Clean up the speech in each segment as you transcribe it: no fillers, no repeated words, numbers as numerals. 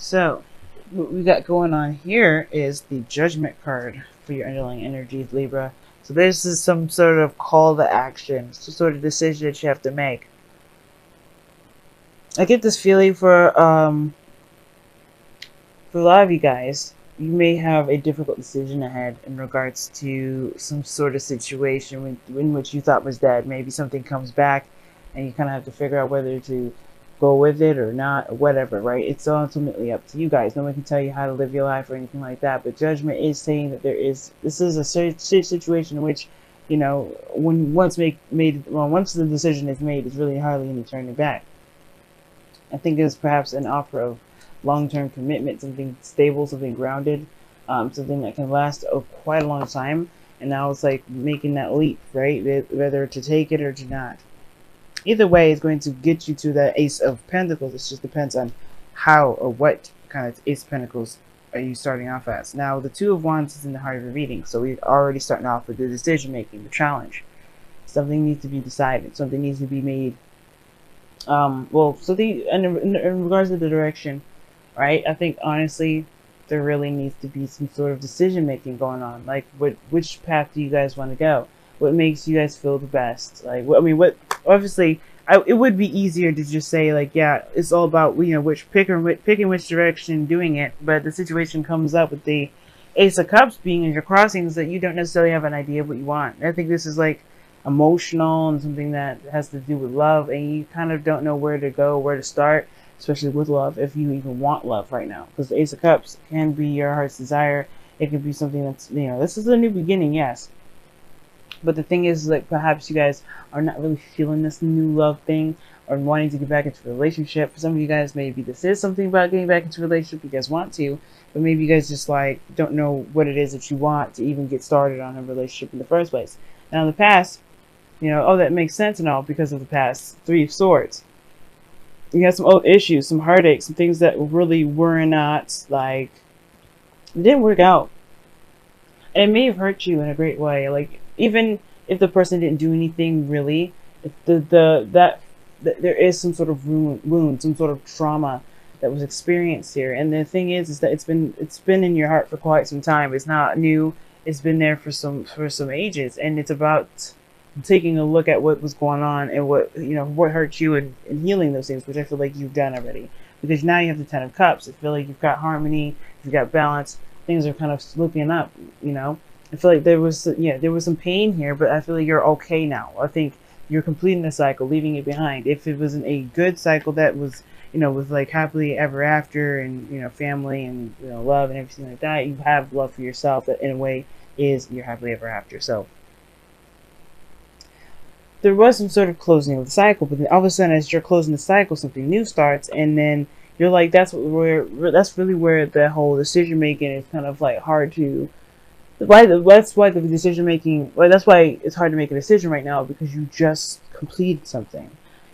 So, what we got going on here is the Judgment card for your underlying energies, Libra. So this is some sort of call to action, some sort of decision that you have to make. I get this feeling for a lot of you guys, you may have a difficult decision ahead in regards to some sort of situation in which you thought was dead. Maybe something comes back and you kind of have to figure out whether to go with it or not, or whatever, right? It's ultimately up to you guys. No one can tell you how to live your life or anything like that. But judgment is saying that this is a situation in which, once the decision is made, it's really hardly any turning back. I think it's perhaps an offer of long-term commitment, something stable, something grounded, something that can last quite a long time. And now it's like making that leap, right? Whether to take it or to not. Either way, it's going to get you to that Ace of Pentacles. It just depends on how or what kind of Ace of Pentacles are you starting off as. Now, the Two of Wands is in the heart of your reading, so we're already starting off with the decision-making, the challenge. Something needs to be decided. Something needs to be made. Something in regards to the direction, right? I think honestly, there really needs to be some sort of decision making going on. Like, which path do you guys want to go? What makes you guys feel the best? Like, what? Obviously, it would be easier to just say like, yeah, it's all about picking which direction, doing it. But the situation comes up with the Ace of Cups being in your crossings that you don't necessarily have an idea of what you want. I think this is like emotional and something that has to do with love, and you kind of don't know where to go, where to start, especially with love, if you even want love right now, because the Ace of Cups can be your heart's desire. It could be something that's, this is a new beginning, yes, but the thing is, like, perhaps you guys are not really feeling this new love thing or wanting to get back into a relationship. For some of you guys, maybe this is something about getting back into a relationship. You guys want to, but maybe you guys just like don't know what it is that you want to even get started on a relationship in the first place. Now in the past, that makes sense and all because of the past Three of Swords. You had some old issues, some heartaches, some things that really were not like, it didn't work out. And it may have hurt you in a great way. Like, even if the person didn't do anything really, if there is some sort of wound, some sort of trauma that was experienced here. And the thing is that it's been in your heart for quite some time. It's not new. It's been there for some ages, and it's about taking a look at what was going on and what hurt you, and healing those things, which I feel like you've done already, because now you have the Ten of Cups. I feel like you've got harmony, you've got balance, things are kind of looking up. I feel like there was some pain here, but I feel like you're okay now. I think you're completing the cycle, leaving it behind. If it wasn't a good cycle that was with like happily ever after and family and love and everything like that, you have love for yourself that in a way is your happily ever after. So there was some sort of closing of the cycle, but then all of a sudden, as you're closing the cycle, something new starts, and then you're like, that's really where the whole decision making is kind of like hard to. That's why the decision making. Well, that's why it's hard to make a decision right now, because you just completed something,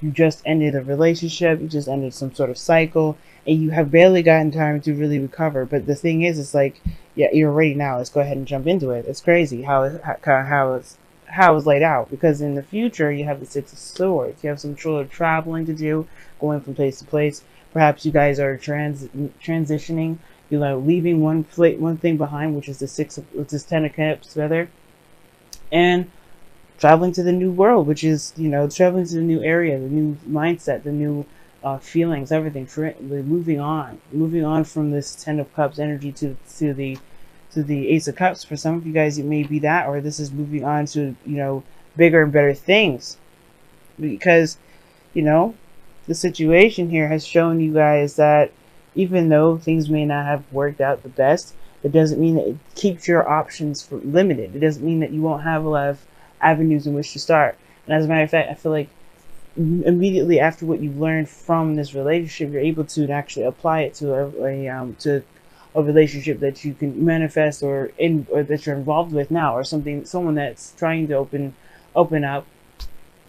you just ended a relationship, you just ended some sort of cycle, and you have barely gotten time to really recover. But the thing is, it's like, yeah, you're ready now. Let's go ahead and jump into it. It's crazy how it's laid out, because in the future you have the Six of Swords. You have some sort of traveling to do, going from place to place. Perhaps you guys are transitioning, leaving one thing behind, which is the Ten of Cups, rather, and traveling to the new world, which is traveling to the new area, the new mindset, the new feelings, everything. Moving on from this Ten of Cups energy to the Ace of Cups. For some of you guys, it may be that, or this is moving on to bigger and better things, because the situation here has shown you guys that even though things may not have worked out the best, it doesn't mean that it keeps your options limited. It doesn't mean that you won't have a lot of avenues in which to start. And as a matter of fact, I feel like immediately after what you learned from this relationship, you're able to actually apply it to a relationship that you can manifest, or that you're involved with now, or someone that's trying to open up,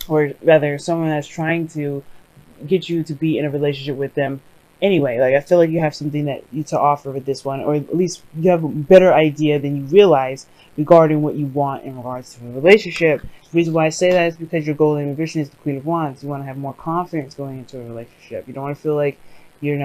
or rather someone that's trying to get you to be in a relationship with them. Anyway, like, I feel like you have something to offer with this one, or at least you have a better idea than you realize regarding what you want in regards to a relationship. The reason why I say that is because your goal and ambition is the Queen of Wands. You want to have more confidence going into a relationship. You don't want to feel like you're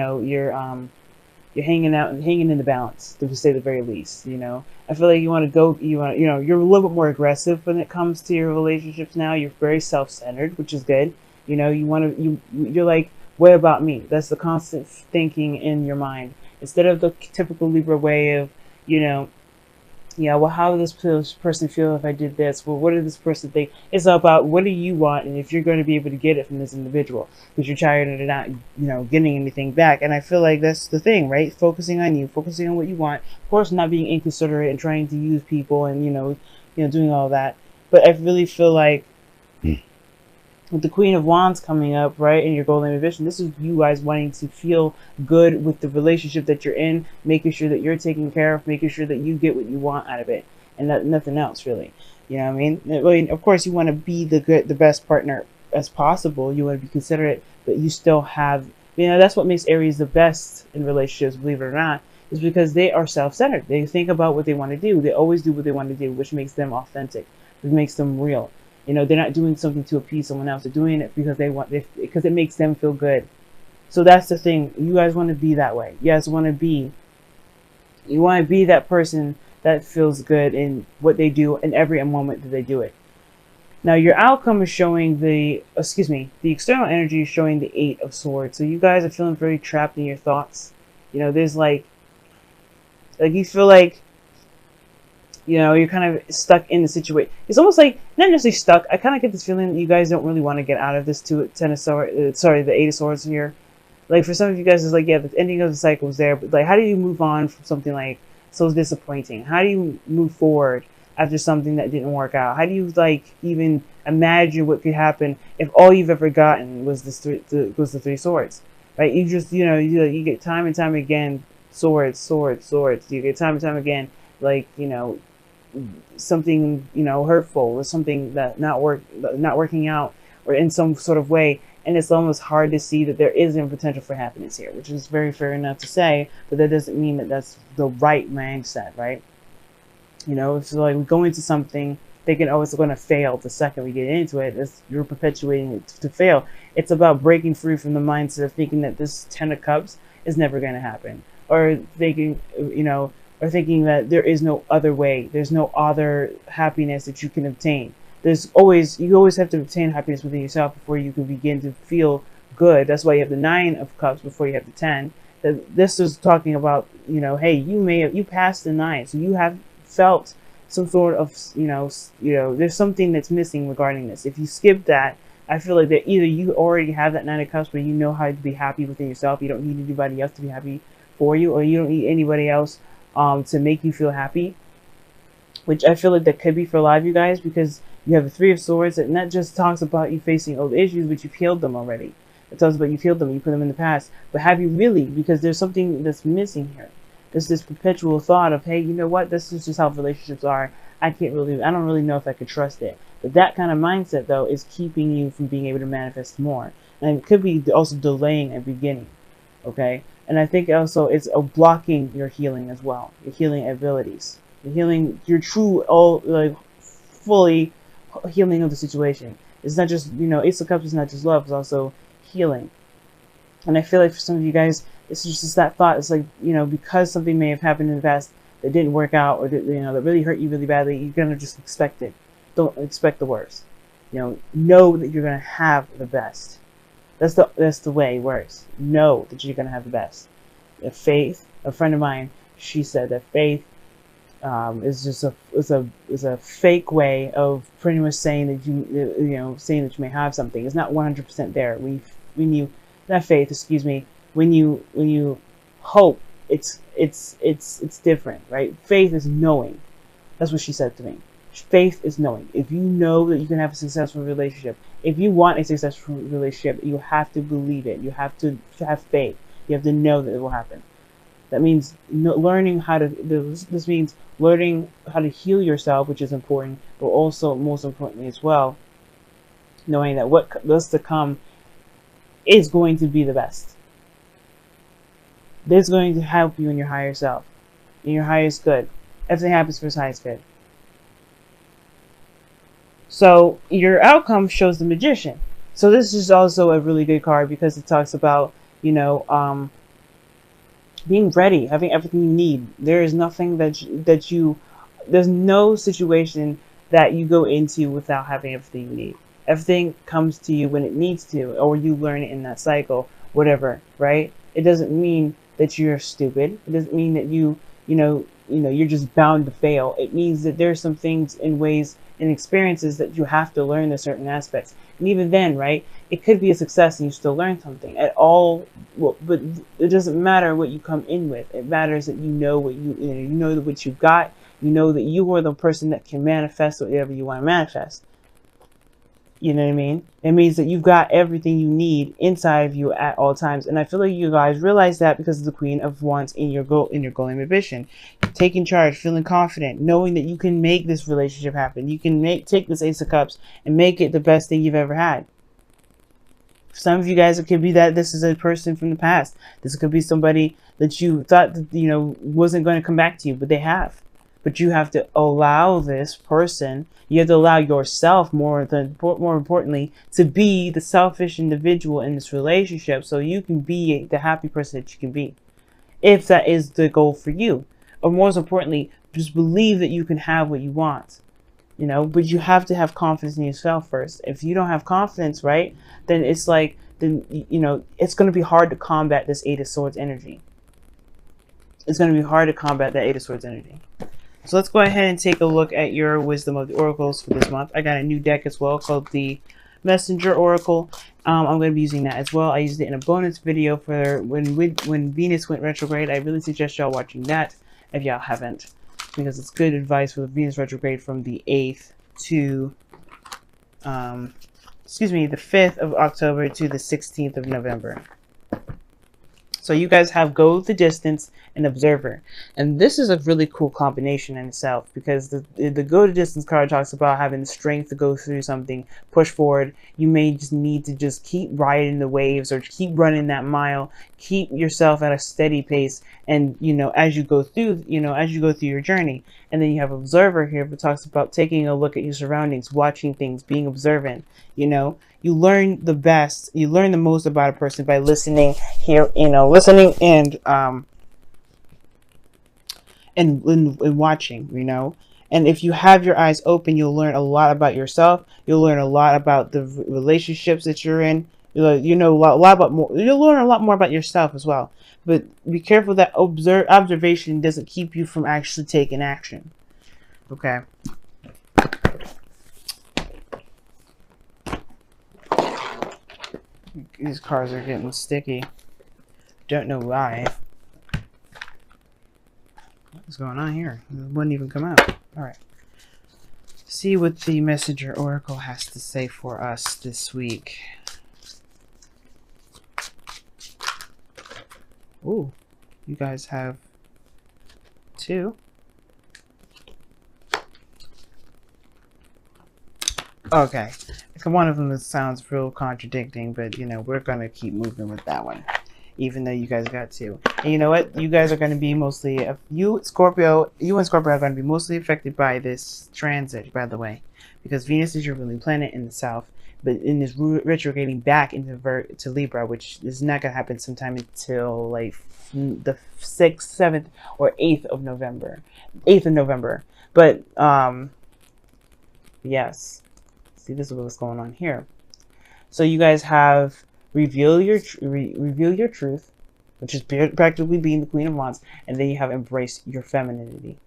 You're hanging out and hanging in the balance, to say the very least. You know, I feel like you want to go. You want, you know, you're a little bit more aggressive when it comes to your relationships now. You're very self-centered, which is good. You know, you want to. You're like, what about me? That's the constant thinking in your mind instead of the typical Libra way of, you know, yeah, well, how does this person feel if I did this? Well, what does this person think? It's about what do you want, and if you're going to be able to get it from this individual, because you're tired of not, you know, getting anything back. And I feel like that's the thing, right? Focusing on you, focusing on what you want. Of course, not being inconsiderate and trying to use people, and doing all that. But I really feel like with the Queen of Wands coming up, right, in your golden division, this is you guys wanting to feel good with the relationship that you're in, making sure that you're taken care of, making sure that you get what you want out of it, and nothing else really. You know what I mean? Of course, you want to be the best partner as possible. You want to be considerate, but you still have, that's what makes Aries the best in relationships, believe it or not, is because they are self-centered. They think about what they want to do. They always do what they want to do, which makes them authentic, which makes them real. You know, they're not doing something to appease someone else. They're doing it because because it makes them feel good. So that's the thing. You guys want to be that way. You guys want to be that person that feels good in what they do in every moment that they do it. Now, your outcome is showing the external energy is showing the 8 of Swords. So you guys are feeling very trapped in your thoughts. You know, there's like you feel like, you're kind of stuck in the situation. It's almost like, not necessarily stuck. I kind of get this feeling that you guys don't really want to get out of this the 8 of Swords here. Like, for some of you guys, it's like, yeah, the ending of the cycle is there, but like, how do you move on from something like so disappointing? How do you move forward after something that didn't work out? How do you like even imagine what could happen if all you've ever gotten was the 3 swords, right? You just, you get time and time again, swords, swords, swords. You get time and time again, like, something hurtful or something that not working out or in some sort of way, and it's almost hard to see that there isn't potential for happiness here, which is very fair enough to say, but that doesn't mean that that's the right mindset, right? It's like we go into something thinking, oh, it's going to fail the second we get into it. You're perpetuating it to fail. It's about breaking free from the mindset of thinking that this 10 of Cups is never going to happen, or thinking that there is no other way. There's no other happiness that you can obtain. You always have to obtain happiness within yourself before you can begin to feel good. That's why you have the 9 of Cups before you have the 10. This is talking about, hey, you passed the 9, so you have felt some sort of, there's something that's missing regarding this. If you skip that, I feel like that either you already have that 9 of Cups where you know how to be happy within yourself. You don't need anybody else to be happy for you, or you don't need anybody else to make you feel happy, which I feel like that could be for a lot of you guys, because you have the 3 of Swords, and that just talks about you facing old issues, but you've healed them already. It talks about you've healed them, you put them in the past, but have you really? Because there's something that's missing here. There's this perpetual thought of, hey, you know what? This is just how relationships are. I don't really know if I could trust it. But that kind of mindset, though, is keeping you from being able to manifest more, and it could be also delaying a beginning. Okay. And I think also it's blocking your healing as well, your healing abilities, your true, fully healing of the situation. It's not just, Ace of Cups is not just love, it's also healing. And I feel like for some of you guys, it's just that thought. It's like, because something may have happened in the past that didn't work out, or that, that really hurt you really badly, you're going to just expect it. Don't expect the worst. Know that you're going to have the best. That's the way it works. Know that you're gonna have the best. Faith. A friend of mine, she said that faith is just a fake way of pretty much saying that you may have something. It's not 100% there. When you not faith, excuse me. When you hope, it's different, right? Faith is knowing. That's what she said to me. Faith is knowing. If you know that you can have a successful relationship, if you want a successful relationship, you have to believe it. You have to have faith. You have to know that it will happen. That means learning how to. This means learning how to heal yourself, which is important, but also most importantly as well, knowing that what's to come is going to be the best. This is going to help you in your higher self, in your highest good. Everything happens for His highest good. So your outcome shows the Magician. So this is also a really good card because it talks about, being ready, having everything you need. There is nothing there's no situation that you go into without having everything you need. Everything comes to you when it needs to, or you learn it in that cycle, whatever, right? It doesn't mean that you're stupid. It doesn't mean that you're just bound to fail. It means that there's some things and ways and experiences that you have to learn the certain aspects. And even then, right, it could be a success and you still learn something at all. Well, but it doesn't matter what you come in with. It matters that you know what you know what you've got. You know that you are the person that can manifest whatever you want to manifest. You know what I mean? It means that you've got everything you need inside of you at all times. And I feel like you guys realize that because of the Queen of Wands in your goal and ambition. Taking charge, feeling confident, knowing that you can make this relationship happen. You can take this Ace of Cups and make it the best thing you've ever had. For some of you guys, it could be that this is a person from the past. This could be somebody that you thought that, wasn't going to come back to you, but they have. But you have to allow this person, you have to allow yourself more importantly to be the selfish individual in this relationship so you can be the happy person that you can be. If that is the goal for you. Or more importantly, just believe that you can have what you want. But you have to have confidence in yourself first. If you don't have confidence, right, then it's like, it's going to be hard to combat this Eight of Swords energy. It's going to be hard to combat that Eight of Swords energy. So let's go ahead and take a look at your Wisdom of the Oracles for this month. I got a new deck as well called the Messenger Oracle. I'm going to be using that as well. I used it in a bonus video for when Venus went retrograde. I really suggest y'all watching that if y'all haven't, because it's good advice for the Venus retrograde from the 8th to, the 5th of October to the 16th of November. So you guys have Go the Distance and Observer. And this is a really cool combination in itself, because the Go the Distance card talks about having the strength to go through something, push forward. You may just need to just keep riding the waves or keep running that mile, keep yourself at a steady pace. And, as you go through your journey. And then you have Observer here, that talks about taking a look at your surroundings, watching things, being observant. You learn the best, you learn the most about a person by listening listening and watching, And if you have your eyes open, you'll learn a lot about yourself. You'll learn a lot about the relationships that you're in. You'll learn a lot more about yourself as well. But be careful that observation doesn't keep you from actually taking action. Okay. These cards are getting sticky. Don't know why. What's going on here? It wouldn't even come out. Alright. See what the Messenger Oracle has to say for us this week. Ooh, you guys have 2. Okay. One of them sounds real contradicting, but we're gonna keep moving with that one, even though you guys got 2. And you know what? You guys are gonna be mostly you and Scorpio are gonna be mostly affected by this transit, by the way, because Venus is your ruling planet in the south, but in this retrograding back into to Libra, which is not gonna happen sometime until like the 6th, 7th, or 8th of November. 8th of November. But yes. See, this is what's going on here. So you guys have reveal your truth, which is practically being the Queen of Wands, and then you have embrace your femininity.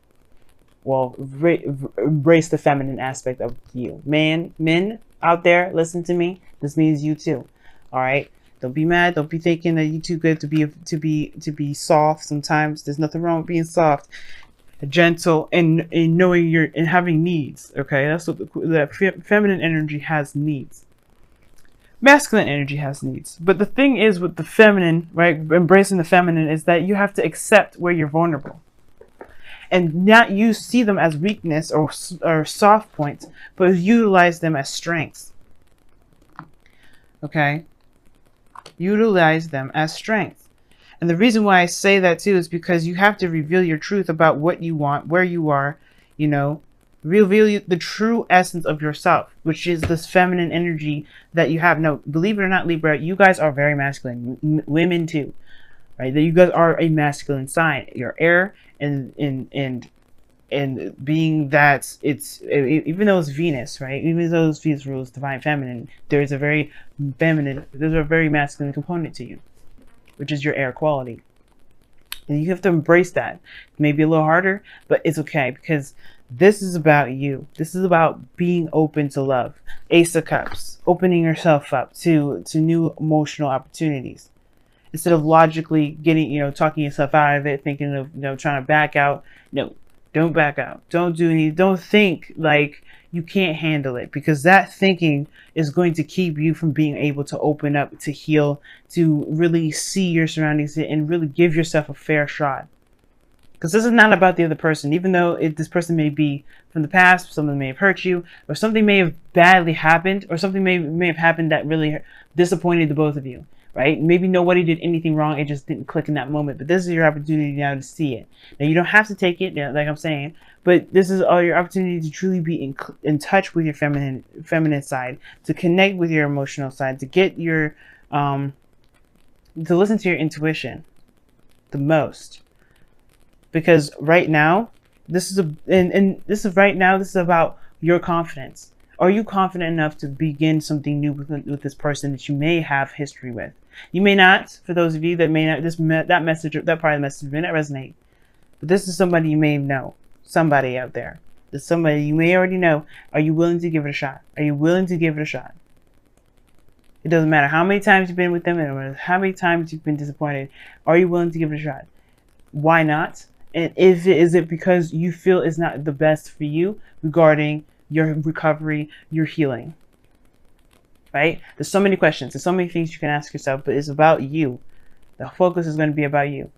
Well, embrace the feminine aspect of you. Men out there, listen to me. This means you too. All right. Don't be mad. Don't be thinking that you're too good to be soft. Sometimes there's nothing wrong with being soft. Gentle and knowing and having needs. Okay, that's what that feminine energy has needs. Masculine energy has needs, but the thing is with the feminine, right, embracing the feminine, is that you have to accept where you're vulnerable and not see them as weakness or soft points, but utilize them as strengths. Okay, utilize them as strengths. And the reason why I say that too is because you have to reveal your truth about what you want, where you are, reveal the true essence of yourself, which is this feminine energy that you have. No, believe it or not, Libra, you guys are very masculine. Women too. right? That you guys are a masculine sign. You're air, and being that it's, even though it's Venus, right? Even though it's Venus rules divine feminine, there's a very masculine component to you, which is your air quality. And you have to embrace that. It may be a little harder, but it's okay, because this is about you. This is about being open to love. Ace of Cups, opening yourself up to new emotional opportunities. Instead of logically getting, talking yourself out of it, thinking of, trying to back out. No, don't back out. Don't think like you can't handle it, because that thinking is going to keep you from being able to open up, to heal, to really see your surroundings and really give yourself a fair shot. Because this is not about the other person, even though this person may be from the past, someone may have hurt you, or something may have badly happened, or something may have happened that really disappointed the both of you, right? Maybe nobody did anything wrong, it just didn't click in that moment, but this is your opportunity now to see it. Now, you don't have to take it, like I'm saying, but this is all your opportunity to truly be in touch with your feminine side, to connect with your emotional side, to get your, to listen to your intuition the most. Because right now, this is about your confidence. Are you confident enough to begin something new with this person that you may have history with? You may not. For those of you that may not, that part of the message may not resonate. But this is somebody you may know. Somebody out there. There's somebody you may already know. Are you willing to give it a shot? Are you willing to give it a shot? It doesn't matter how many times you've been with them, and how many times you've been disappointed. Are you willing to give it a shot? Why not? And is it because you feel it's not the best for you regarding your recovery, your healing? Right? There's so many questions. There's so many things you can ask yourself, but it's about you. The focus is going to be about you.